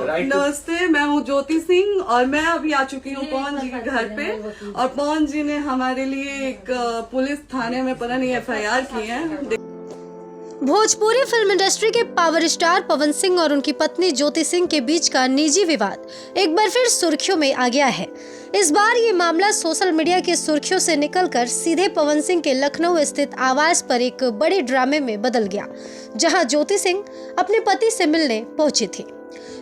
नमस्ते, मैं हूँ ज्योति सिंह और मैं अभी आ चुकी हूँ पवन जी के घर पे। और पवन जी ने हमारे लिए एक पुलिस थाने में पता नहीं FIR की है। भोजपुरी फिल्म इंडस्ट्री के पावर स्टार पवन सिंह और उनकी पत्नी ज्योति सिंह के बीच का निजी विवाद एक बार फिर सुर्खियों में आ गया है। इस बार ये मामला सोशल मीडिया की सुर्खियों से निकलकर सीधे पवन सिंह के लखनऊ स्थित आवास पर एक बड़े ड्रामे में बदल गया, जहां ज्योति सिंह अपने पति से मिलने पहुंची थी।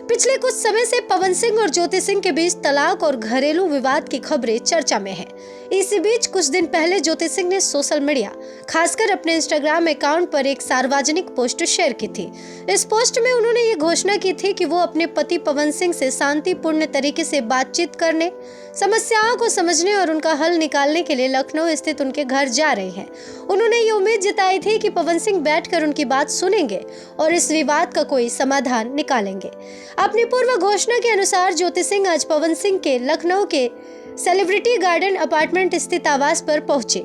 पिछले कुछ समय से पवन सिंह और ज्योति सिंह के बीच तलाक और घरेलू विवाद की खबरें चर्चा में हैं। इसी बीच कुछ दिन पहले ज्योति सिंह ने सोशल मीडिया, खासकर अपने इंस्टाग्राम अकाउंट पर एक सार्वजनिक पोस्ट शेयर की थी। इस पोस्ट में उन्होंने ये घोषणा की थी कि वो अपने पति पवन सिंह से शांतिपूर्ण तरीके से बातचीत करने, समस्याओं को समझने और उनका हल निकालने के लिए लखनऊ स्थित उनके घर जा रहे हैं। उन्होंने ये उम्मीद जताई थी कि पवन सिंह बैठकर उनकी बात सुनेंगे और इस विवाद का कोई समाधान निकालेंगे। अपनी पूर्व घोषणा के अनुसार ज्योति सिंह आज पवन सिंह के लखनऊ के सेलिब्रिटी गार्डन अपार्टमेंट स्थित आवास पर पहुंचे।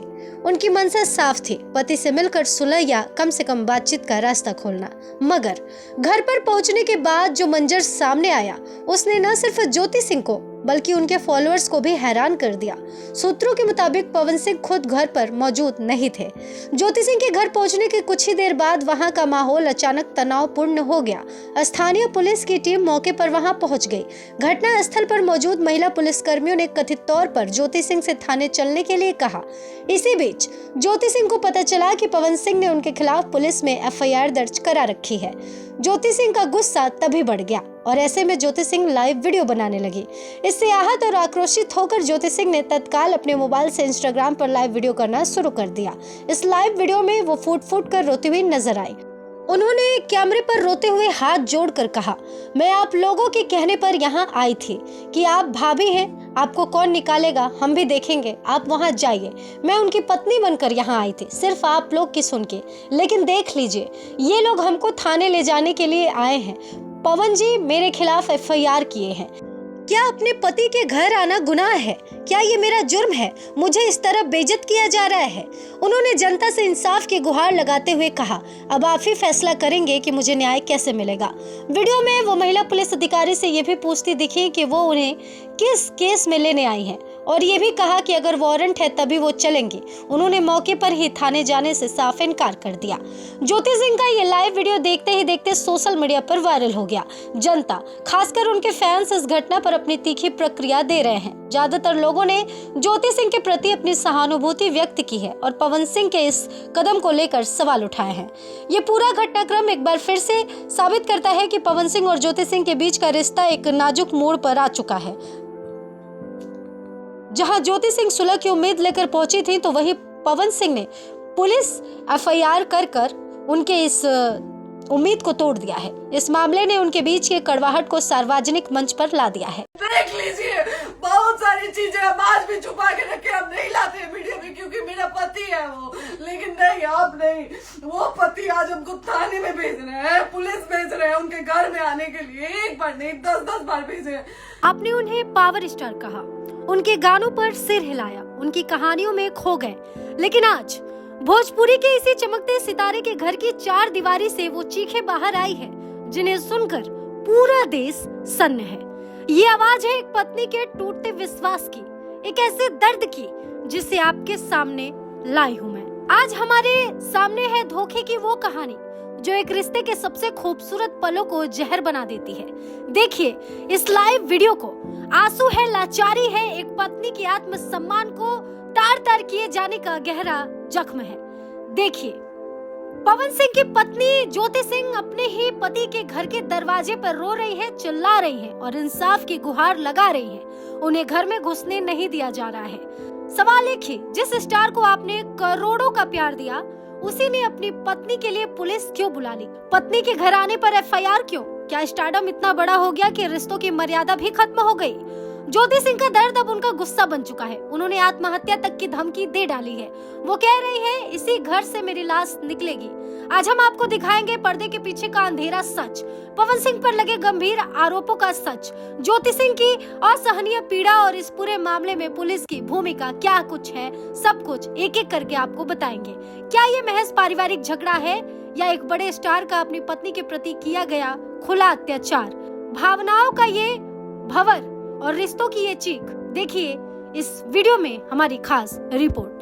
उनकी मंशा साफ थी, पति से मिलकर सुलह या कम से कम बातचीत का रास्ता खोलना। मगर घर पर पहुंचने के बाद जो मंजर सामने आया, उसने न सिर्फ ज्योति सिंह को बल्कि उनके फॉलोअर्स को भी हैरान कर दिया। सूत्रों के मुताबिक पवन सिंह खुद घर पर मौजूद नहीं थे। ज्योति सिंह के घर पहुंचने के कुछ ही देर बाद वहां का माहौल अचानक तनावपूर्ण हो गया। स्थानीय पुलिस की टीम मौके पर वहां पहुंच गई। घटना स्थल पर मौजूद महिला पुलिसकर्मियों ने कथित तौर पर ज्योति सिंह से थाने चलने के लिए कहा। इसी बीच ज्योति सिंह को पता चला कि पवन सिंह ने उनके खिलाफ पुलिस में FIR दर्ज करा रखी है। ज्योति सिंह का गुस्सा तभी बढ़ गया और ऐसे में ज्योति सिंह लाइव वीडियो बनाने लगी। इससे आहत और आक्रोशित होकर ज्योति सिंह ने तत्काल अपने मोबाइल से इंस्टाग्राम पर लाइव वीडियो करना शुरू कर दिया। इस लाइव वीडियो में वो फूट फूट कर रोती हुई नजर आई। उन्होंने कैमरे पर रोते हुए हाथ जोड़कर कहा, मैं आप लोगों के कहने पर यहाँ आई थी कि आप भाभी हैं, आपको कौन निकालेगा, हम भी देखेंगे, आप वहाँ जाइए। मैं उनकी पत्नी बनकर यहाँ आई थी, सिर्फ आप लोग की सुन के। लेकिन देख लीजिए, ये लोग हमको थाने ले जाने के लिए आए हैं। पवन जी मेरे खिलाफ FIR किए हैं। क्या अपने पति के घर आना गुनाह है? क्या ये मेरा जुर्म है? मुझे इस तरह बेइज्जत किया जा रहा है। उन्होंने जनता से इंसाफ की गुहार लगाते हुए कहा, अब आप ही फैसला करेंगे कि मुझे न्याय कैसे मिलेगा। वीडियो में वो महिला पुलिस अधिकारी से ये भी पूछती दिखी कि वो उन्हें किस केस में लेने आई हैं और ये भी कहा कि अगर वारंट है तभी वो चलेंगी। उन्होंने मौके पर ही थाने जाने से साफ इनकार कर दिया। ज्योति सिंह का ये लाइव वीडियो देखते ही देखते सोशल मीडिया पर वायरल हो गया। जनता, खासकर उनके फैंस, इस घटना पर अपनी तीखी प्रतिक्रिया दे रहे हैं। ज्यादातर लोगों ने ज्योति सिंह के प्रति अपनी सहानुभूति व्यक्त की है और पवन सिंह के इस कदम को लेकर सवाल उठाए हैं। ये पूरा घटनाक्रम एक बार फिर से साबित करता है कि पवन सिंह और ज्योति सिंह के बीच का रिश्ता एक नाजुक मोड़ पर आ चुका है। जहां ज्योति सिंह सुलह की उम्मीद लेकर पहुंची थी, तो वहीं पवन सिंह ने पुलिस FIR कर उनके इस उम्मीद को तोड़ दिया है। इस मामले ने उनके बीच के कड़वाहट को सार्वजनिक मंच पर ला दिया है। देख लीजिए, बहुत सारी चीजें हम आज भी छुपा के रखे, हम नहीं लाते वीडियो में क्योंकि मेरा पति है वो। लेकिन नहीं, आप नहीं, वो पति आज हमको थाने में भेज रहे हैं, पुलिस भेज रहे हैं उनके घर में आने के लिए। एक बार नहीं, 10-10 बार भेजे हैं। आपने उन्हें पावर स्टार कहा, उनके गानों पर सिर हिलाया, उनकी कहानियों में खो गए। लेकिन आज भोजपुरी के इसी चमकते सितारे के घर की चार दीवारी से वो चीखें बाहर आई है, जिन्हें सुनकर पूरा देश सन्न है। ये आवाज है एक पत्नी के टूटते विश्वास की, एक ऐसे दर्द की जिसे आपके सामने लाई हूँ मैं। आज हमारे सामने है धोखे की वो कहानी जो एक रिश्ते के सबसे खूबसूरत पलों को जहर बना देती है। देखिए इस लाइव वीडियो को। आंसू है, लाचारी है, एक पत्नी की आत्मसम्मान को तार तार किए जाने का गहरा जख्म है। देखिए पवन सिंह की पत्नी ज्योति सिंह अपने ही पति के घर के दरवाजे पर रो रही है, चिल्ला रही है और इंसाफ की गुहार लगा रही है। उन्हें घर में घुसने नहीं दिया जा रहा है। सवाल एक ही, जिस स्टार को आपने करोड़ों का प्यार दिया, उसी ने अपनी पत्नी के लिए पुलिस क्यों बुला ली? पत्नी के घर आने पर FIR क्यों? क्या स्टारडम इतना बड़ा हो गया कि रिश्तों की मर्यादा भी खत्म हो गई? ज्योति सिंह का दर्द अब उनका गुस्सा बन चुका है। उन्होंने आत्महत्या तक की धमकी दे डाली है। वो कह रही है, इसी घर से मेरी लाश निकलेगी। आज हम आपको दिखाएंगे पर्दे के पीछे का अंधेरा सच, पवन सिंह पर लगे गंभीर आरोपों का सच, ज्योति सिंह की असहनीय पीड़ा और इस पूरे मामले में पुलिस की भूमिका क्या कुछ है। सब कुछ एक एक करके आपको बताएंगे। क्या ये महज पारिवारिक झगड़ा है या एक बड़े स्टार का अपनी पत्नी के प्रति किया गया खुला अत्याचार? भावनाओं का ये भंवर और रिश्तों की ये चीख, देखिए इस वीडियो में हमारी खास रिपोर्ट।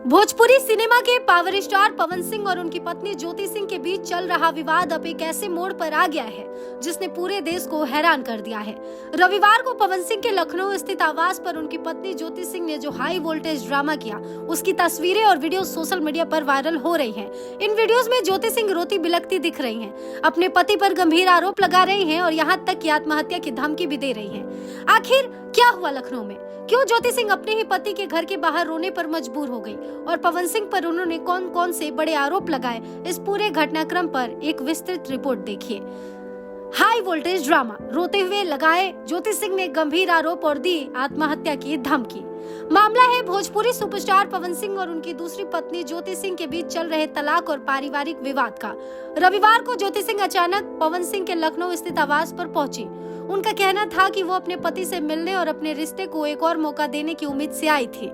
भोजपुरी सिनेमा के पावर स्टार पवन सिंह और उनकी पत्नी ज्योति सिंह के बीच चल रहा विवाद अब एक ऐसे मोड़ पर आ गया है जिसने पूरे देश को हैरान कर दिया है। रविवार को पवन सिंह के लखनऊ स्थित आवास पर उनकी पत्नी ज्योति सिंह ने जो हाई वोल्टेज ड्रामा किया, उसकी तस्वीरें और वीडियो सोशल मीडिया पर वायरल हो रही हैं। इन वीडियोस में ज्योति सिंह रोती बिलखती दिख रही हैं, अपने पति पर गंभीर आरोप लगा रही हैं और यहाँ तक कि आत्महत्या की धमकी भी दे रही हैं। आखिर क्या हुआ लखनऊ में? क्यों ज्योति सिंह अपने ही पति के घर के बाहर रोने पर मजबूर हो गई और पवन सिंह पर उन्होंने कौन कौन से बड़े आरोप लगाए, इस पूरे घटनाक्रम पर एक विस्तृत रिपोर्ट देखिए। हाई वोल्टेज ड्रामा, रोते हुए लगाए ज्योति सिंह ने गंभीर आरोप और दी आत्महत्या की धमकी। मामला है भोजपुरी सुपरस्टार पवन सिंह और उनकी दूसरी पत्नी ज्योति सिंह के बीच चल रहे तलाक और पारिवारिक विवाद का। रविवार को ज्योति सिंह अचानक पवन सिंह के लखनऊ स्थित आवास पर पहुंची। उनका कहना था कि वो अपने पति से मिलने और अपने रिश्ते को एक और मौका देने की उम्मीद से आई थी।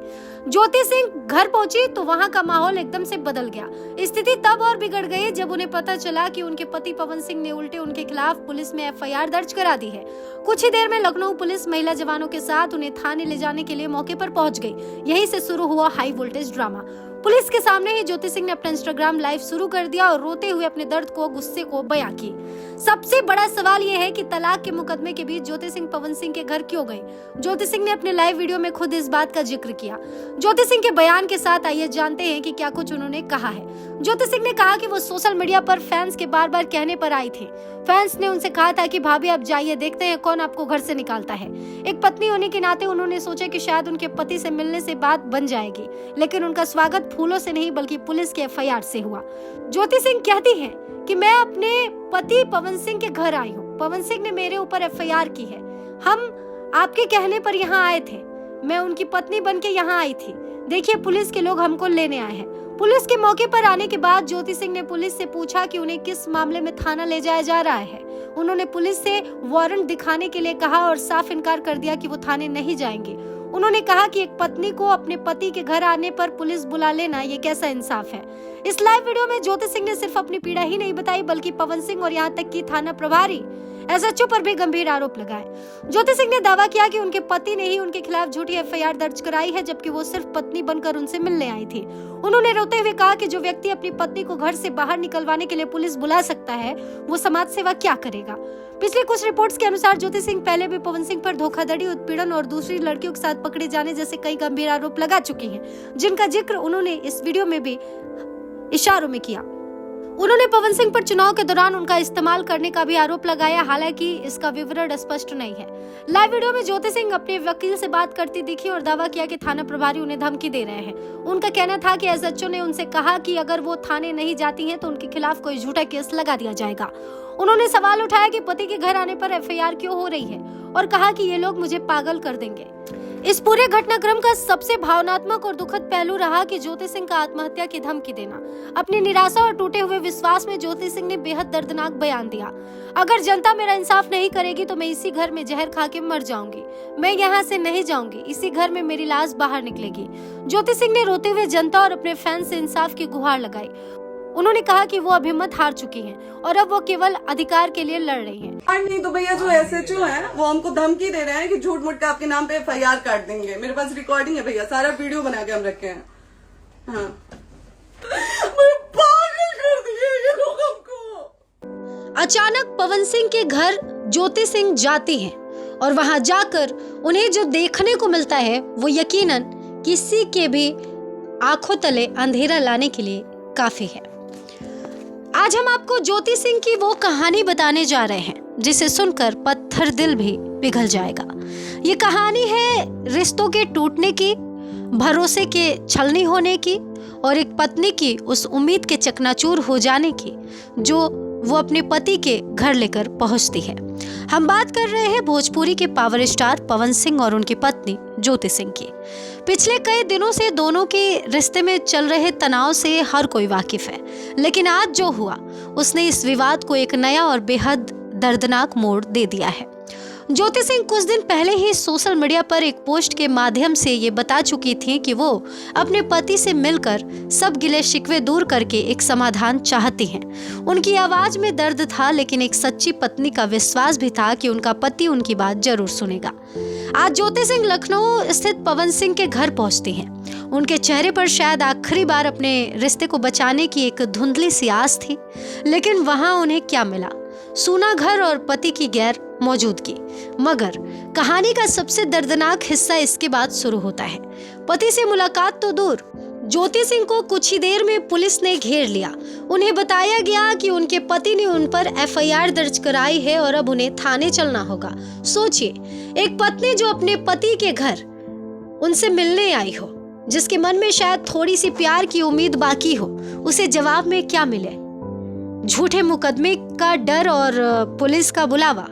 ज्योति सिंह घर पहुंची तो वहां का माहौल एकदम से बदल गया। स्थिति तब और बिगड़ गई जब उन्हें पता चला कि उनके पति पवन सिंह ने उल्टे उनके खिलाफ पुलिस में एफआईआर दर्ज करा दी है। कुछ ही देर में लखनऊ पुलिस महिला जवानों के साथ उन्हें थाने ले जाने के लिए मौके पर पहुंच गई। यहीं से शुरू हुआ हाई वोल्टेज ड्रामा। पुलिस के सामने ही ज्योति सिंह ने अपना इंस्टाग्राम लाइव शुरू कर दिया और रोते हुए अपने दर्द को, गुस्से को बयां की। सबसे बड़ा सवाल ये है कि तलाक के मुकदमे के बीच ज्योति सिंह पवन सिंह के घर क्यों गई? ज्योति सिंह ने अपने लाइव वीडियो में खुद इस बात का जिक्र किया। ज्योति सिंह के बयान के साथ आइए जानते हैं कि क्या कुछ उन्होंने कहा है। ज्योति सिंह ने कहा कि वो सोशल मीडिया पर फैंस के बार बार कहने पर आई थी। फैंस ने उनसे कहा था कि भाभी आप जाइए, देखते हैं कौन आपको घर से निकालता है। एक पत्नी होने के नाते उन्होंने सोचा कि शायद उनके पति से मिलने से बात बन जाएगी, लेकिन उनका स्वागत फूलों से नहीं बल्कि पुलिस के एफआईआर से हुआ। ज्योति सिंह कहती हैं कि मैं अपने पति पवन सिंह के घर आई हूँ। पवन सिंह ने मेरे ऊपर एफआईआर की है। हम आपके कहने पर यहाँ आए थे। मैं उनकी पत्नी बनके यहाँ आई थी। देखिए पुलिस के लोग हमको लेने आए हैं। पुलिस के मौके पर आने के बाद ज्योति सिंह ने पुलिस से पूछा कि उन्हें किस मामले में थाना ले जाया जा रहा है। उन्होंने पुलिस से वारंट दिखाने के लिए कहा और साफ इनकार कर दिया कि वो थाने नहीं जाएंगे। उन्होंने कहा कि एक पत्नी को अपने पति के घर आने पर पुलिस बुला लेना, ये कैसा इंसाफ है। इस लाइव वीडियो में ज्योति सिंह ने सिर्फ अपनी पीड़ा ही नहीं बताई बल्कि पवन सिंह और यहाँ तक कि थाना प्रभारी एसएचओ पर भी गंभीर आरोप लगाए। ज्योति सिंह ने दावा किया कि उनके पति ने ही उनके खिलाफ झूठी एफआईआर दर्ज कराई है, जबकि वो सिर्फ पत्नी बनकर उनसे मिलने आई थी। उन्होंने रोते हुए कहा कि जो व्यक्ति अपनी पत्नी को घर से बाहर निकलवाने के लिए पुलिस बुला सकता है, वो समाज सेवा क्या करेगा। पिछले कुछ रिपोर्ट्स के अनुसार ज्योति सिंह पहले भी पवन सिंह पर धोखाधड़ी, उत्पीड़न और दूसरी लड़कियों के साथ पकड़े जाने जैसे कई गंभीर आरोप लगा चुकी हैं, जिनका जिक्र उन्होंने इस वीडियो में भी इशारों में किया। उन्होंने पवन सिंह पर चुनाव के दौरान उनका इस्तेमाल करने का भी आरोप लगाया, हालांकि इसका विवरण स्पष्ट नहीं है। लाइव वीडियो में ज्योति सिंह अपने वकील से बात करती दिखी और दावा किया कि थाना प्रभारी उन्हें धमकी दे रहे हैं। उनका कहना था कि एसएचओ ने उनसे कहा कि अगर वो थाने नहीं जाती हैं तो उनके खिलाफ कोई झूठा केस लगा दिया जाएगा। उन्होंने सवाल उठाया कि पति के घर आने पर एफआईआर क्यों हो रही है और कहा कि ये लोग मुझे पागल कर देंगे। इस पूरे घटनाक्रम का सबसे भावनात्मक और दुखद पहलू रहा कि ज्योति सिंह का आत्महत्या की धमकी देना। अपनी निराशा और टूटे हुए विश्वास में ज्योति सिंह ने बेहद दर्दनाक बयान दिया। अगर जनता मेरा इंसाफ नहीं करेगी तो मैं इसी घर में जहर खा के मर जाऊंगी। मैं यहाँ से नहीं जाऊंगी, इसी घर में मेरी लाश बाहर निकलेगी। ज्योति सिंह ने रोते हुए जनता और अपने फैंस से इंसाफ की गुहार लगाई। उन्होंने कहा कि वो अब हिम्मत हार चुकी हैं और अब वो केवल अधिकार के लिए लड़ रही हैं। नहीं तो भैया जो एसएचओ है वो हमको धमकी दे रहे हैं कि झूठ मूठ का आपके नाम पे एफआईआर काट देंगे। मेरे पास रिकॉर्डिंग है भैया, सारा वीडियो बना के हम रखे हैं। हाँ, पागल कर दिए ये लोग हमको। अचानक पवन सिंह के घर ज्योति सिंह जाती हैं और वहां जाकर उन्हें जो देखने को मिलता है वो यकीनन किसी के भी आंखों तले अंधेरा लाने के लिए काफी है। आज हम आपको ज्योति सिंह की वो कहानी बताने जा रहे हैं जिसे सुनकर पत्थर दिल भी पिघल जाएगा। ये कहानी है रिश्तों के टूटने की, भरोसे के छलनी होने की और एक पत्नी की उस उम्मीद के चकनाचूर हो जाने की जो वो अपने पति के घर लेकर पहुंचती है। हम बात कर रहे हैं भोजपुरी के पावर स्टार पवन सिंह और उनकी पत्नी ज्योति सिंह की। पिछले कई दिनों से दोनों के रिश्ते में चल रहे तनाव से हर कोई वाकिफ है, लेकिन आज जो हुआ उसने इस विवाद को एक नया और बेहद दर्दनाक मोड़ दे दिया है। ज्योति सिंह कुछ दिन पहले ही सोशल मीडिया पर एक पोस्ट के माध्यम से ये बता चुकी थी कि वो अपने पति से मिलकर सब गिले शिकवे दूर करके एक समाधान चाहती हैं। उनकी आवाज में दर्द था, लेकिन एक सच्ची पत्नी का विश्वास भी था कि उनका पति उनकी बात जरूर सुनेगा। आज ज्योति सिंह लखनऊ स्थित पवन सिंह के घर पहुंचती हैं। उनके चेहरे पर शायद आखिरी बार अपने रिश्ते को बचाने की एक धुंधली सी आस थी, लेकिन वहां उन्हें क्या मिला? सूना घर और पति की गैर मौजूदगी। मगर कहानी का सबसे दर्दनाक हिस्सा इसके बाद शुरू होता है। पति से मुलाकात तो दूर, ज्योति सिंह को कुछ ही देर में पुलिस ने घेर लिया। उन्हें बताया गया कि उनके पति ने उन पर एफआईआर दर्ज कराई है और अब उन्हें थाने चलना होगा। सोचिए, एक पत्नी जो अपने पति के घर उनसे मिलने आई हो, जिसके मन में शायद थोड़ी सी प्यार की उम्मीद बाकी हो, उसे जवाब में क्या मिले? झूठे मुकदमे का डर और पुलिस का बुलावा।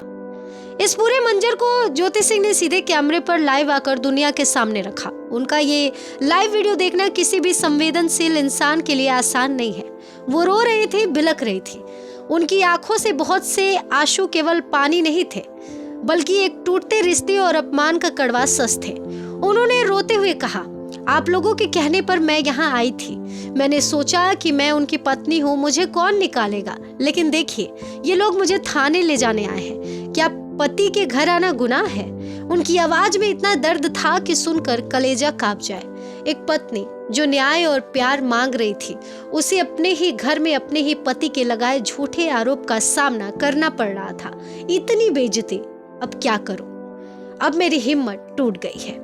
इस पूरे मंजर को ज्योति सिंह ने सीधे कैमरे पर लाइव आकर दुनिया के सामने रखा। उनका ये लाइव वीडियो देखना किसी भी संवेदनशील इंसान के लिए आसान नहीं है। वो रो रही थी, बिलख रही थी। उनकी आंखों से बहुत से आंसू केवल पानी नहीं थे, बल्कि एक टूटते रिश्ते और अपमान का कड़वा सच थे। उन्होंने रोते हुए कहा, आप लोगों के कहने पर मैं यहाँ आई थी। मैंने सोचा कि मैं उनकी पत्नी हूँ, मुझे कौन निकालेगा। लेकिन देखिए, ये लोग मुझे थाने ले जाने आए हैं। क्या पति के घर आना गुनाह है? उनकी आवाज में इतना दर्द था कि सुनकर कलेजा कांप जाए। एक पत्नी जो न्याय और प्यार मांग रही थी, उसे अपने ही घर में अपने ही पति के लगाए झूठे आरोप का सामना करना पड़ रहा था। इतनी बेइज्जती, अब क्या करूं? अब मेरी हिम्मत टूट गई है।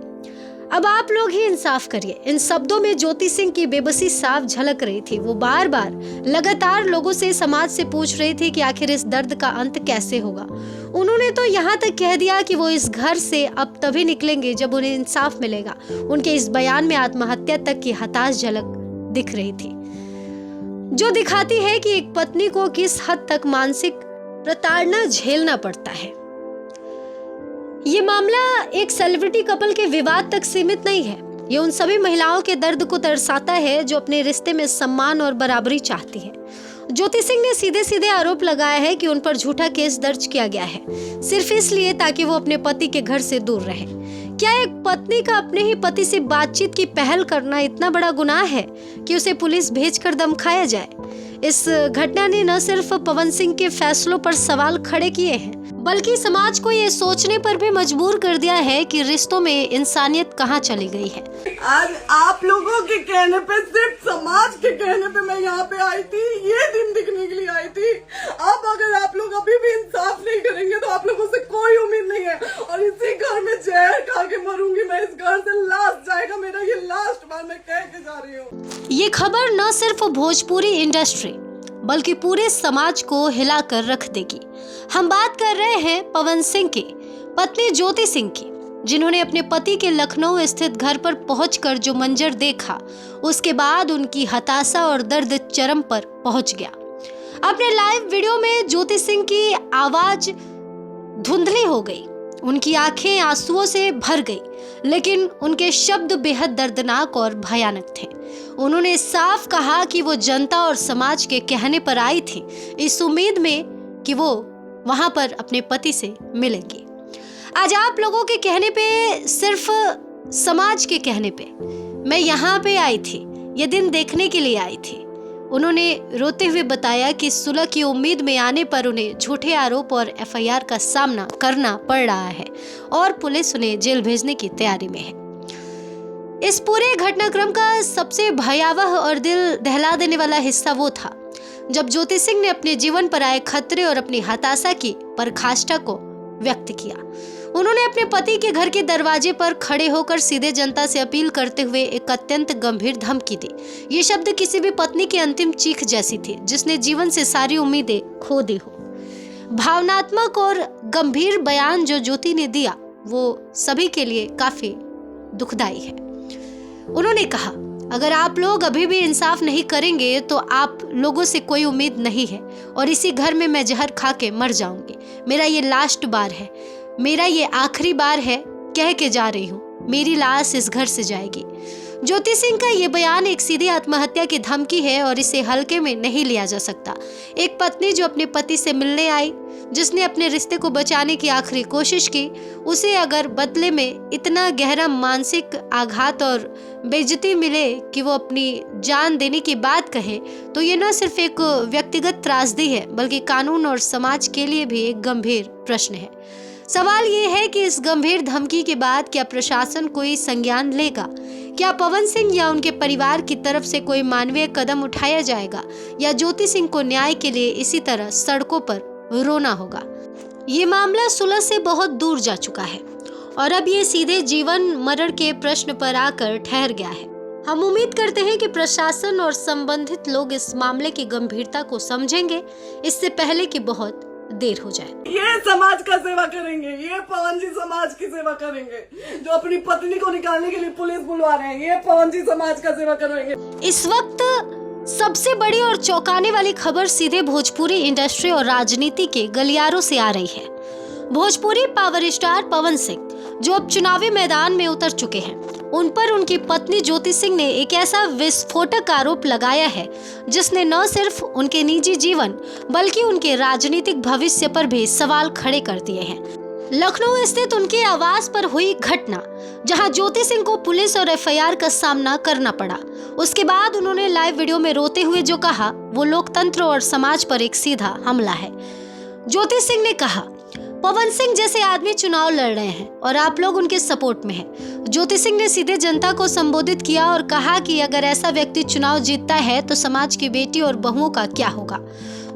अब आप लोग ही इंसाफ करिए। इन शब्दों में ज्योति सिंह की बेबसी साफ झलक रही थी। वो बार बार लगातार लोगों से, समाज से पूछ रही थी कि आखिर इस दर्द का अंत कैसे होगा। उन्होंने तो यहाँ तक कह दिया कि वो इस घर से अब तभी निकलेंगे जब उन्हें इंसाफ मिलेगा। उनके इस बयान में आत्महत्या तक की हताश झलक दिख रही थी, जो दिखाती है कि एक पत्नी को किस हद तक मानसिक प्रताड़ना झेलना पड़ता है। ये मामला एक सेलिब्रिटी कपल के विवाद तक सीमित नहीं है। ये उन सभी महिलाओं के दर्द को दर्शाता है जो अपने रिश्ते में सम्मान और बराबरी चाहती है। ज्योति सिंह ने सीधे सीधे आरोप लगाया है कि उन पर झूठा केस दर्ज किया गया है, सिर्फ इसलिए ताकि वो अपने पति के घर से दूर रहे। क्या एक पत्नी का अपने ही पति से बातचीत की पहल करना इतना बड़ा गुनाह है कि उसे पुलिस भेजकर दम खाया जाए? इस घटना ने न सिर्फ पवन सिंह के फैसलों पर सवाल खड़े किए हैं, बल्कि समाज को ये सोचने पर भी मजबूर कर दिया है कि रिश्तों में इंसानियत कहाँ चली गई है। आज आप लोगों के कहने पे, सिर्फ समाज के कहने पे मैं यहाँ पे आई थी, ये दिन दिखने के लिए आई थी। अब अगर आप लोग अभी भी इंसाफ नहीं करेंगे तो आप लोगों से कोई उम्मीद नहीं है, और इसी घर में जहर खा के मरूंगी मैं। इस घर से लास्ट जाएगा मेरा, ये लास्ट बार मैं कह के जा रही हूँ। ये खबर न सिर्फ भोजपुरी इंडस्ट्री बल्कि पूरे समाज को हिलाकर रख देगी। हम बात कर रहे हैं पवन सिंह की पत्नी ज्योति सिंह की, जिन्होंने अपने पति के लखनऊ स्थित घर पर पहुंचकर जो मंजर देखा, उसके बाद उनकी हताशा और दर्द चरम पर पहुंच गया। अपने लाइव वीडियो में ज्योति सिंह की आवाज धुंधली हो गई, उनकी आंखें आंसुओं से भर गई, लेकिन उनके शब्द बेहद दर्दनाक और भयानक थे। उन्होंने साफ कहा कि वो जनता और समाज के कहने पर आई थी, इस उम्मीद में कि वो वहां पर अपने पति से मिलेंगी। आज आप लोगों के कहने पे, सिर्फ समाज के कहने पे मैं यहाँ पे आई थी, ये दिन देखने के लिए आई थी। उन्होंने रोते हुए बताया कि सुलह की उम्मीद में आने पर उन्हें झूठे आरोप और एफआईआर का सामना करना पड़ रहा है और पुलिस उन्हें जेल भेजने की तैयारी में है। इस पूरे घटनाक्रम का सबसे भयावह और दिल दहला देने वाला हिस्सा वो था जब ज्योति सिंह ने अपने जीवन पर आए खतरे और अपनी हताशा की पराकाष्ठा को व्यक्त किया। उन्होंने अपने पति के घर के दरवाजे पर खड़े होकर सीधे जनता से अपील करते हुए एक अत्यंत गंभीर धमकी दी। ये शब्द किसी भी पत्नी की अंतिम चीख जैसी थी जिसने जीवन से सारी उम्मीदें खो दी हो। भावनात्मक और गंभीर बयान जो ज्योति ने दिया वो सभी के लिए काफी दुखदाई है। उन्होंने कहा, अगर आप लोग अभी भी इंसाफ नहीं करेंगे तो आप लोगों से कोई उम्मीद नहीं है और इसी घर में मैं जहर खा के मर जाऊंगी। मेरा ये लास्ट बार है, मेरा ये आखिरी बार है, कह के जा रही हूँ, मेरी लाश इस घर से जाएगी। ज्योति सिंह का ये बयान एक सीधी आत्महत्या की धमकी है और इसे हल्के में नहीं लिया जा सकता। एक पत्नी जो अपने पति से मिलने आई, जिसने अपने रिश्ते को बचाने की आखिरी कोशिश की, उसे अगर बदले में इतना गहरा मानसिक आघात और बेइज्जती मिले कि वो अपनी जान देने की बात कहे, तो ये न सिर्फ एक व्यक्तिगत त्रासदी है बल्कि कानून और समाज के लिए भी एक गंभीर प्रश्न है। सवाल ये है कि इस गंभीर धमकी के बाद क्या प्रशासन कोई संज्ञान लेगा? क्या पवन सिंह या उनके परिवार की तरफ से कोई मानवीय कदम उठाया जाएगा, या ज्योति सिंह को न्याय के लिए इसी तरह सड़कों पर रोना होगा? ये मामला सुलह से बहुत दूर जा चुका है और अब ये सीधे जीवन मरण के प्रश्न पर आकर ठहर गया है। हम उम्मीद करते हैं कि प्रशासन और संबंधित लोग इस मामले की गंभीरता को समझेंगे, इससे पहले कि बहुत देर हो जाए। ये समाज का सेवा करेंगे, ये पवन जी समाज की सेवा करेंगे, जो अपनी पत्नी को निकालने के लिए पुलिस बुलवा रहे हैं, ये पवन जी समाज का सेवा करेंगे। इस वक्त सबसे बड़ी और चौंकाने वाली खबर सीधे भोजपुरी इंडस्ट्री और राजनीति के गलियारों से आ रही है। भोजपुरी पावर स्टार पवन सिंह जो अब चुनावी मैदान में उतर चुके हैं, उन पर उनकी पत्नी ज्योति सिंह ने एक ऐसा विस्फोटक आरोप लगाया है जिसने न सिर्फ उनके निजी जीवन बल्कि उनके राजनीतिक भविष्य पर भी सवाल खड़े कर दिए हैं। लखनऊ स्थित उनके आवास पर हुई घटना, जहां ज्योति सिंह को पुलिस और एफआईआर का सामना करना पड़ा। उसके बाद उन्होंने लाइव वीडियो में रोते हुए जो कहा, वो लोकतंत्र और समाज पर एक सीधा हमला है। ज्योति सिंह ने कहा, पवन सिंह जैसे आदमी चुनाव लड़ रहे हैं और आप लोग उनके सपोर्ट में हैं। ज्योति सिंह ने सीधे जनता को संबोधित किया और कहा कि अगर ऐसा व्यक्ति चुनाव जीतता है तो समाज की बेटी और बहुओं का क्या होगा।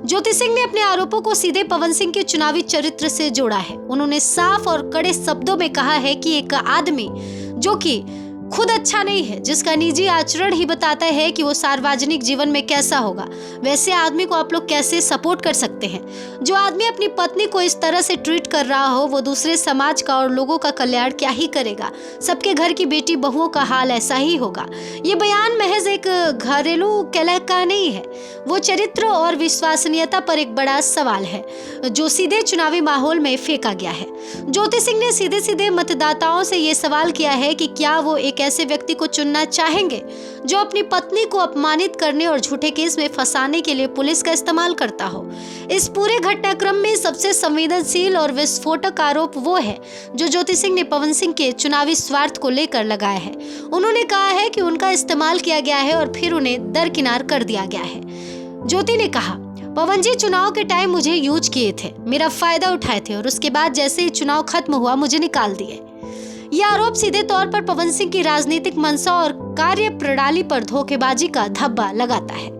ज्योति सिंह ने अपने आरोपों को सीधे पवन सिंह के चुनावी चरित्र से जोड़ा है। उन्होंने साफ और कड़े शब्दों में कहा है कि एक आदमी जो कि खुद अच्छा नहीं है, जिसका निजी आचरण ही बताता है कि वो सार्वजनिक जीवन में कैसा होगा, वैसे आदमी को आप लोग कैसे सपोर्ट कर सकते हैं? जो आदमी अपनी पत्नी को इस तरह से ट्रीट कर रहा हो, वो दूसरे समाज का और लोगों का कल्याण क्या ही करेगा? सबके घर की बेटी बहुओं का हाल ऐसा ही होगा। ये बयान महज एक घरेलू कलह का नहीं है, वो चरित्र और विश्वसनीयता पर एक बड़ा सवाल है जो सीधे चुनावी माहौल में फेंका गया है। ज्योति सिंह ने सीधे सीधे मतदाताओं से ये सवाल किया है कि क्या वो एक ऐसे व्यक्ति को चुनना चाहेंगे जो अपनी पत्नी को अपमानित करने और झूठे केस में फंसाने के लिए पुलिस का इस्तेमाल करता हो। इस पूरे घटनाक्रम में सबसे संवेदनशील और विस्फोटक आरोप वो है जो ज्योति सिंह ने पवन सिंह के चुनावी स्वार्थ को लेकर लगाया है। उन्होंने कहा है कि उनका इस्तेमाल किया गया है और फिर उन्हें दरकिनार कर दिया गया है। ज्योति ने कहा, पवन जी चुनाव के टाइम मुझे यूज किए थे, मेरा फायदा उठाए थे और उसके बाद जैसे ही चुनाव खत्म हुआ मुझे निकाल दिए। यह आरोप सीधे तौर पर पवन सिंह की राजनीतिक मंशा और कार्य प्रणाली पर धोखेबाजी का धब्बा लगाता है।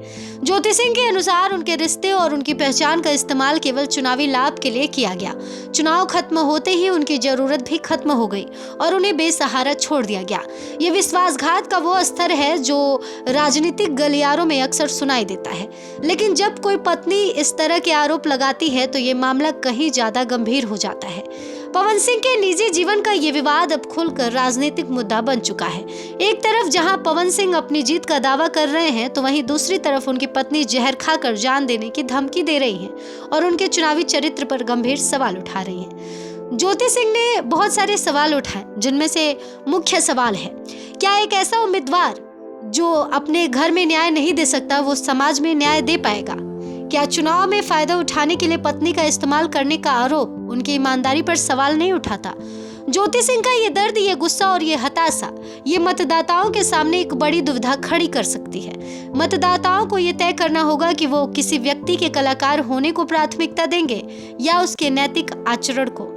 ज्योति सिंह के अनुसार उनके रिश्ते और उनकी पहचान का इस्तेमाल केवल चुनावी लाभ के लिए किया गया। चुनाव खत्म होते ही उनकी जरूरत भी खत्म हो गई और उन्हें बेसहारा छोड़ दिया गया। ये विश्वासघात का वो स्तर है जो राजनीतिक गलियारों में अक्सर सुनाई देता है, लेकिन जब कोई पत्नी इस तरह के आरोप लगाती है तो ये मामला कहीं ज्यादा गंभीर हो जाता है। पवन सिंह के निजी जीवन का ये विवाद अब खुलकर राजनीतिक मुद्दा बन चुका है। एक तरफ जहां पवन सिंह अपनी जीत का दावा कर रहे हैं तो वहीं दूसरी तरफ उनकी पत्नी जहर खाकर जान देने की धमकी दे रही हैं और उनके चुनावी चरित्र पर गंभीर सवाल उठा रही हैं। ज्योति सिंह ने बहुत सारे सवाल उठाए, जिनमें से मुख्य सवाल है, क्या एक ऐसा उम्मीदवार जो अपने घर में न्याय नहीं दे सकता वो समाज में न्याय दे पाएगा? क्या चुनाव में फायदा उठाने के लिए पत्नी का इस्तेमाल करने का आरोप उनकी ईमानदारी पर सवाल नहीं उठाता? ज्योति सिंह का ये दर्द, ये गुस्सा और ये हताशा ये मतदाताओं के सामने एक बड़ी दुविधा खड़ी कर सकती है। मतदाताओं को ये तय करना होगा कि वो किसी व्यक्ति के कलाकार होने को प्राथमिकता देंगे या उसके नैतिक आचरण को।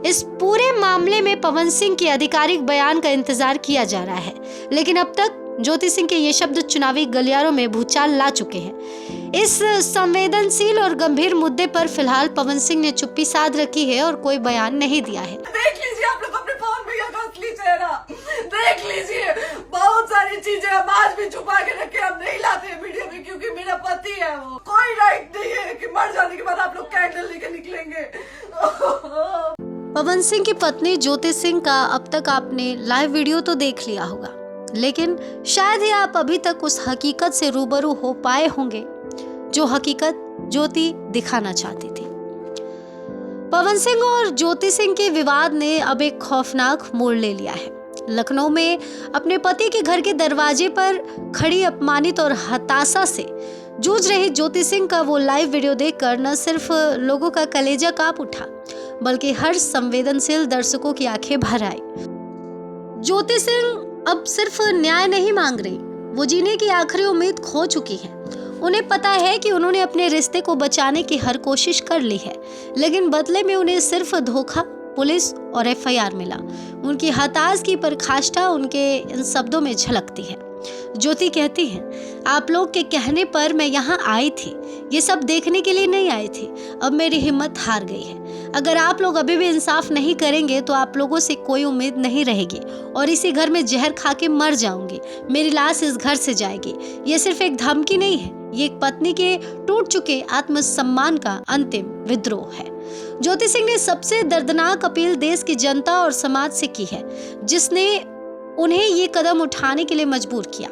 इस पूरे मामले में पवन सिंह के आधिकारिक बयान का इंतजार किया जा रहा है, लेकिन अब तक ज्योति सिंह के ये शब्द चुनावी गलियारों में भूचाल ला चुके हैं। इस संवेदनशील और गंभीर मुद्दे पर फिलहाल पवन सिंह ने चुप्पी साध रखी है और कोई बयान नहीं दिया है। देख लीजिए आप लोग अपने पवन भैया का असली चेहरा, देख लीजिए। बहुत सारी चीजें हम आज भी छुपा के रखे, हम नहीं लाते वीडियो में क्योंकि मेरा पति है। वो कोई राइट नहीं है कि मर जाने के बाद आप लोग कैंडल लेके निकलेंगे। पवन सिंह की पत्नी ज्योति सिंह का अब तक आपने लाइव वीडियो तो देख लिया होगा, लेकिन शायद ही आप अभी तक उस हकीकत से रूबरू हो पाए होंगे जो हकीकत ज्योति दिखाना चाहती थी। पवन सिंह और ज्योति सिंह के विवाद ने अब एक खौफनाक मोड़ ले लिया है। लखनऊ में अपने पति के घर के दरवाजे पर खड़ी अपमानित और हताशा से जूझ रही ज्योति सिंह का वो लाइव वीडियो देखकर न सिर्फ लोगों का कलेजा कांप उठा बल्कि हर संवेदनशील दर्शकों की आंखें भर आई। ज्योति सिंह अब सिर्फ न्याय नहीं मांग रही, वो जीने की आखिरी उम्मीद खो चुकी है। उन्हें पता है कि उन्होंने अपने रिश्ते को बचाने की हर कोशिश कर ली है, लेकिन बदले में उन्हें सिर्फ धोखा, पुलिस और एफआईआर मिला। उनकी हताश की पराकाष्ठा उनके इन शब्दों में झलकती है। ज्योति कहती है, आप लोग के कहने पर मैं यहाँ आई थी, ये सब देखने के लिए नहीं आई थी। अब मेरी हिम्मत हार गई है। अगर आप लोग अभी भी इंसाफ नहीं करेंगे तो आप लोगों से कोई उम्मीद नहीं रहेगी और इसी घर में जहर खा के मर जाऊंगी। मेरी लाश इस घर से जाएगी। ये सिर्फ एक धमकी नहीं है, ये एक पत्नी के टूट चुके आत्मसम्मान का अंतिम विद्रोह है। ज्योति सिंह ने सबसे दर्दनाक अपील देश की जनता और समाज से की है, जिसने उन्हें ये कदम उठाने के लिए मजबूर किया।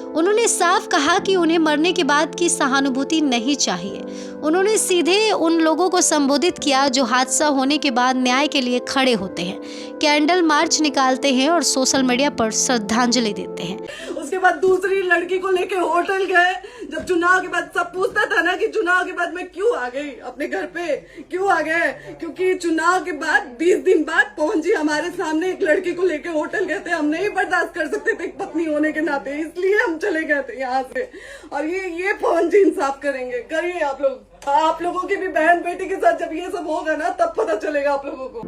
उन्होंने साफ कहा कि उन्हें मरने के बाद की सहानुभूति नहीं चाहिए। उन्होंने सीधे उन लोगों को संबोधित किया जो हादसा होने के बाद न्याय के लिए खड़े होते हैं, कैंडल मार्च निकालते हैं और सोशल मीडिया पर श्रद्धांजलि देते हैं। उसके बाद दूसरी लड़की को लेके होटल गए। जब चुनाव के बाद सब पूछता था ना कि चुनाव के बाद मैं क्यों आ गई अपने घर पे, क्यों आ गए, क्योंकि चुनाव के बाद 20 दिन बाद पवन जी हमारे सामने एक लड़की को लेके होटल गए थे। हम नहीं बर्दाश्त कर सकते थे एक पत्नी होने के नाते, इसलिए हम चले गए थे यहाँ से। और ये पवन जी इंसाफ करेंगे। करिए आप लोगों की भी बहन बेटी के साथ जब ये सब होगा ना, तब पता चलेगा आप लोगों को।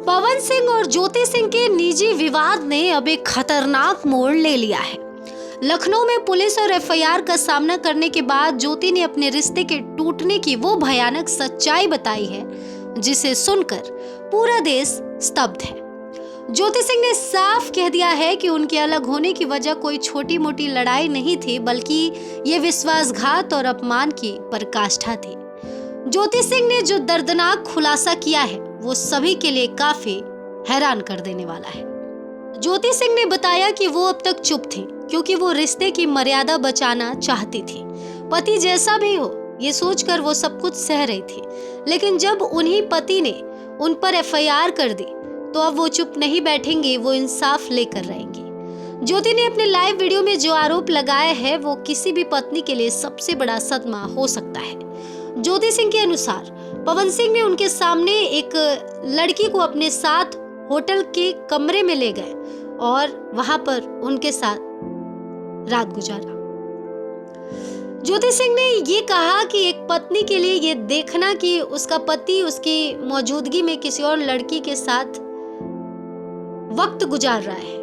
पवन सिंह और ज्योति सिंह के निजी विवाद ने अब एक खतरनाक मोड़ ले लिया है। लखनऊ में पुलिस और एफआईआर का सामना करने के बाद ज्योति ने अपने रिश्ते के टूटने की वो भयानक सच्चाई बताई है, जिसे सुनकर पूरा देश स्तब्ध है। ज्योति सिंह ने साफ कह दिया है कि उनके अलग होने की वजह कोई छोटी मोटी लड़ाई नहीं थी, बल्कि ये विश्वासघात और अपमान की पराकाष्ठा थी। ज्योति सिंह ने जो दर्दनाक खुलासा किया है वो सभी के लिए काफी हैरान कर देने वाला है। ज्योति सिंह ने बताया कि वो अब तक चुप थी क्योंकि वो रिश्ते की मर्यादा बचाना चाहती थी। पति जैसा भी हो ये सोचकर वो सब कुछ सह रही थी, लेकिन जब उन्हीं पति ने उन पर एफआईआर कर दी तो अब वो चुप नहीं बैठेंगी, वो इंसाफ लेकर रहेंगी। ज्योति ने अपने लाइव वीडियो में जो आरोप लगाया है वो किसी भी पत्नी के लिए सबसे बड़ा सदमा हो सकता है। ज्योति सिंह के अनुसार पवन सिंह ने उनके सामने एक लड़की को अपने साथ होटल के कमरे में ले गए और वहां पर उनके साथ रात गुजारा। ज्योति सिंह ने ये कहा कि एक पत्नी के लिए ये देखना कि उसका पति उसकी मौजूदगी में किसी और लड़की के साथ वक्त गुजार रहा है,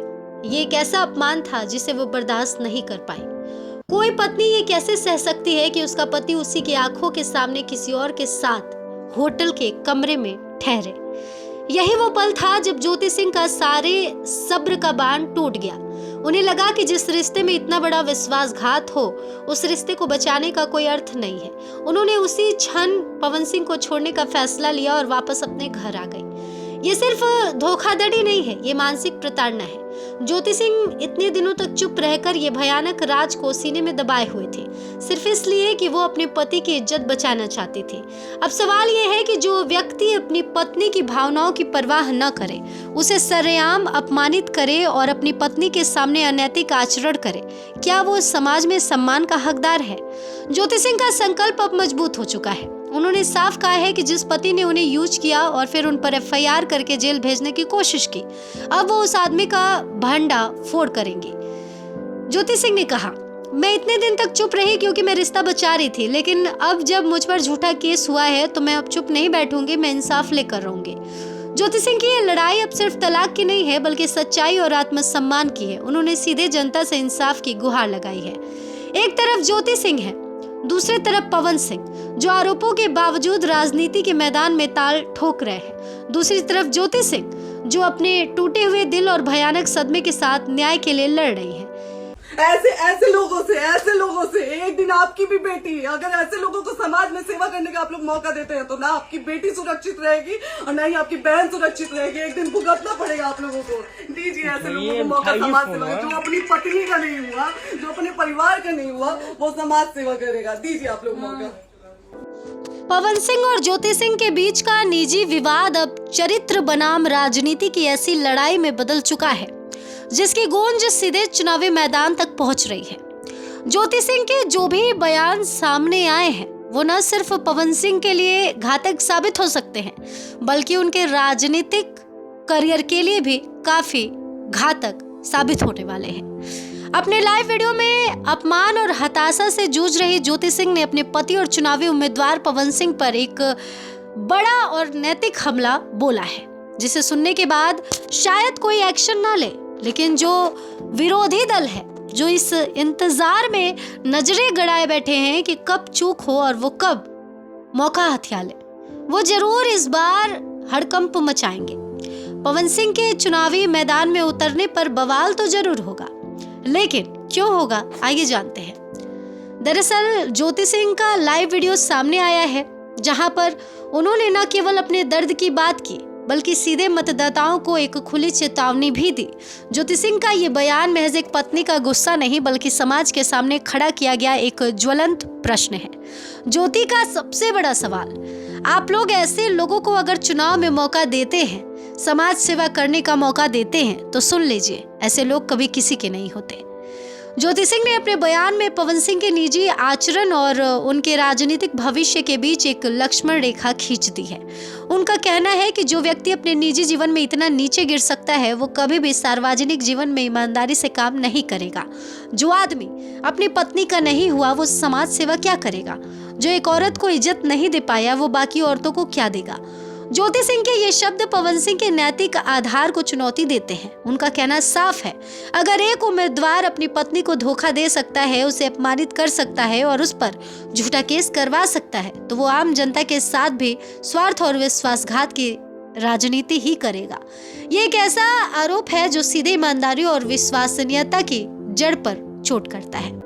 ये एक ऐसा अपमान था जिसे वो बर्दाश्त नहीं कर पाई। कोई पत्नी ये कैसे सह सकती है कि उसका पति उसी की आंखों के सामने किसी और के साथ होटल के कमरे में ठहरे। यही वो पल था जब ज्योति सिंह का सारे सब्र का बांध टूट गया। उन्हें लगा कि जिस रिश्ते में इतना बड़ा विश्वासघात हो उस रिश्ते को बचाने का कोई अर्थ नहीं है। उन्होंने उसी क्षण पवन सिंह को छोड़ने का फैसला लिया और वापस अपने घर आ गई। ये सिर्फ धोखाधड़ी नहीं है, ये मानसिक प्रताड़ना है। ज्योति सिंह इतने दिनों तक चुप रहकर ये भयानक राज को सीने में दबाए हुए थे, सिर्फ इसलिए कि वो अपने पति की इज्जत बचाना चाहती थी। अब सवाल ये है कि जो व्यक्ति अपनी पत्नी की भावनाओं की परवाह न करे, उसे सरेआम अपमानित करे और अपनी पत्नी के सामने अनैतिक आचरण करे, क्या वो समाज में सम्मान का हकदार है? ज्योति सिंह का संकल्प अब मजबूत हो चुका है। उन्होंने साफ कहा है कि जिस पति ने उन्हें यूज किया और फिर उन पर एफआईआर करके जेल भेजने की कोशिश की, अब वो उस आदमी का भंडा फोड़ करेंगे। ज्योति सिंह ने कहा, मैं इतने दिन तक चुप रही क्योंकि मैं रिश्ता बचा रही थी, लेकिन अब जब मुझ पर झूठा केस हुआ है तो मैं अब चुप नहीं बैठूंगी, मैं इंसाफ लेकर रहूंगी। ज्योति सिंह की ये लड़ाई अब सिर्फ तलाक की नहीं है बल्कि सच्चाई और आत्मसम्मान की है। उन्होंने सीधे जनता से इंसाफ की गुहार लगाई है। एक तरफ ज्योति सिंह है, दूसरी तरफ पवन सिंह जो आरोपों के बावजूद राजनीति के मैदान में ताल ठोक रहे हैं। दूसरी तरफ ज्योति सिंह जो अपने टूटे हुए दिल और भयानक सदमे के साथ न्याय के लिए लड़ रही है। ऐसे लोगों से एक दिन आपकी भी बेटी, अगर ऐसे लोगों को समाज में सेवा करने का आप लोग मौका देते हैं तो ना आपकी बेटी सुरक्षित रहेगी और ना ही आपकी बहन सुरक्षित रहेगी। एक दिन भुगतना पड़ेगा आप लोगों को। दीजिए ऐसे लोगों को मौका समाज सेवा, जो अपनी पत्नी का नहीं हुआ, जो अपने परिवार का नहीं हुआ, वो समाज सेवा करेगा। दीजिए आप लोग मौका। पवन सिंह और ज्योति सिंह के बीच का निजी विवाद अब चरित्र बनाम राजनीति की ऐसी लड़ाई में बदल चुका है जिसकी गूंज सीधे चुनावी मैदान तक पहुंच रही है। ज्योति सिंह के जो भी बयान सामने आए हैं वो न सिर्फ पवन सिंह के लिए घातक साबित हो सकते हैं बल्कि उनके राजनीतिक करियर के लिए भी काफी घातक साबित होने वाले हैं। अपने लाइव वीडियो में अपमान और हताशा से जूझ रही ज्योति सिंह ने अपने पति और चुनावी उम्मीदवार पवन सिंह पर एक बड़ा और नैतिक हमला बोला है जिसे सुनने के बाद शायद कोई एक्शन ना ले, लेकिन जो विरोधी दल है जो इस इंतजार में नजरें गड़ाए बैठे हैं कि कब चूक हो और वो कब मौका हथिया ले, वो जरूर इस बार हड़कंप मचाएंगे। पवन सिंह के चुनावी मैदान में उतरने पर बवाल तो जरूर होगा, लेकिन क्यों होगा आइए जानते हैं। दरअसल ज्योति सिंह का लाइव वीडियो सामने आया है जहां पर उन्होंने न केवल अपने दर्द की बात की बल्कि सीधे मतदाताओं को एक खुली चेतावनी भी दी। ज्योति सिंह का ये बयान महज एक पत्नी का गुस्सा नहीं बल्कि समाज के सामने खड़ा किया गया एक ज्वलंत प्रश्न है। ज्योति का सबसे बड़ा सवाल, आप लोग ऐसे लोगों को अगर चुनाव में मौका देते हैं, समाज सेवा करने का मौका देते हैं तो सुन लीजिए, ऐसे लोग कभी किसी के नहीं होते। ज्योति सिंह ने अपने बयान में पवन सिंह के निजी आचरण और उनके राजनीतिक भविष्य के बीच एक लक्ष्मण रेखा खींच दी है। उनका कहना है कि जो व्यक्ति अपने निजी जीवन में इतना नीचे गिर सकता है वो कभी भी सार्वजनिक जीवन में ईमानदारी से काम नहीं करेगा। जो आदमी अपनी पत्नी का नहीं हुआ वो समाज सेवा क्या करेगा? जो एक औरत को इज्जत नहीं दे पाया वो बाकी औरतों को क्या देगा? ज्योति सिंह के ये शब्द पवन सिंह के नैतिक आधार को चुनौती देते हैं। उनका कहना साफ है, अगर एक उम्मीदवार अपनी पत्नी को धोखा दे सकता है, उसे अपमानित कर सकता है और उस पर झूठा केस करवा सकता है तो वो आम जनता के साथ भी स्वार्थ और विश्वासघात की राजनीति ही करेगा। ये एक ऐसा आरोप है जो सीधे ईमानदारी और विश्वसनीयता की जड़ पर चोट करता है।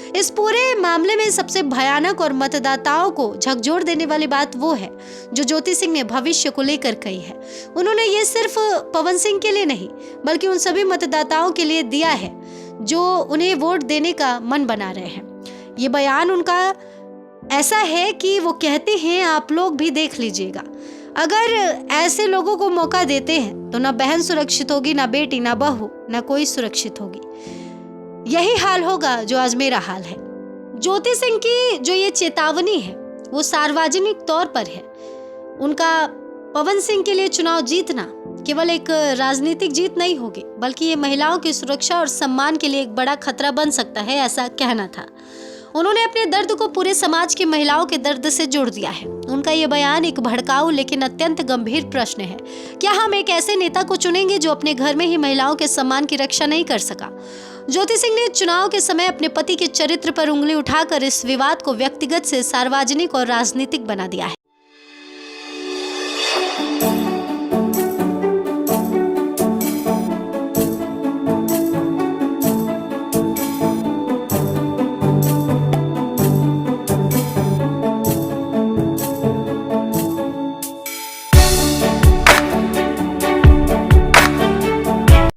इस पूरे मामले में सबसे भयानक और मतदाताओं को झकझोर देने वाली बात वो है जो ज्योति सिंह ने भविष्य को लेकर कही है। उन्होंने ये सिर्फ पवन सिंह के लिए नहीं बल्कि उन सभी मतदाताओं के लिए दिया है जो उन्हें वोट देने का मन बना रहे हैं। ये बयान उनका ऐसा है कि वो कहते हैं, आप लोग भी देख लीजिएगा, अगर ऐसे लोगों को मौका देते हैं तो ना बहन सुरक्षित होगी, ना बेटी, ना बहू, ना कोई सुरक्षित होगी। यही हाल होगा जो आज मेरा हाल है। ज्योति सिंह की जो ये चेतावनी है वो सार्वजनिक तौर पर है। उनका पवन सिंह के लिए चुनाव जीतना केवल एक राजनीतिक जीत नहीं होगी बल्कि ये महिलाओं की सुरक्षा और सम्मान के लिए एक बड़ा खतरा बन सकता है, ऐसा कहना था। उन्होंने अपने दर्द को पूरे समाज की महिलाओं के दर्द से जोड़ दिया है। उनका ये बयान एक भड़काऊ लेकिन अत्यंत गंभीर प्रश्न है। क्या हम एक ऐसे नेता को चुनेंगे जो अपने घर में ही महिलाओं के सम्मान की रक्षा नहीं कर सका? ज्योति सिंह ने चुनाव के समय अपने पति के चरित्र पर उंगली उठाकर इस विवाद को व्यक्तिगत से सार्वजनिक और राजनीतिक बना दिया है।